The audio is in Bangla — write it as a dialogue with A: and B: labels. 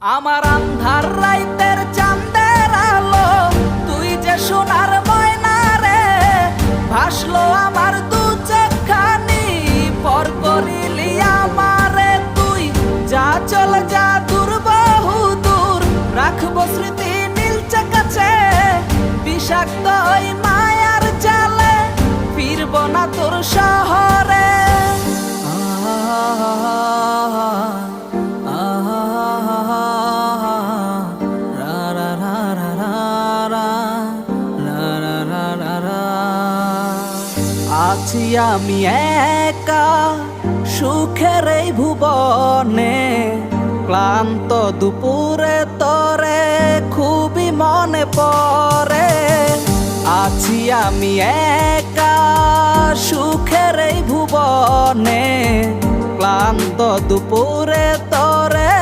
A: আমার আন্ধার রাইতের চাঁদের আলো, তুই যে সোনার ময়না রে, ভাসলো আমার দু চোখখানি, পর করিলি আমারে তুই। যা চল যা দূর বহু দূর, রাখবো স্মৃতি নীলচে কাছে, বিষাক্ত ওই মায়ার জালে ফিরব না তোর শহরে। আছি আমি একা সুখের এই ভুবনে, ক্লান্ত দুপুরে তরে খুবই মনে পড়ে। আছি আমি একা সুখের এই ভুবনে, ক্লান্ত দুপুরে তরে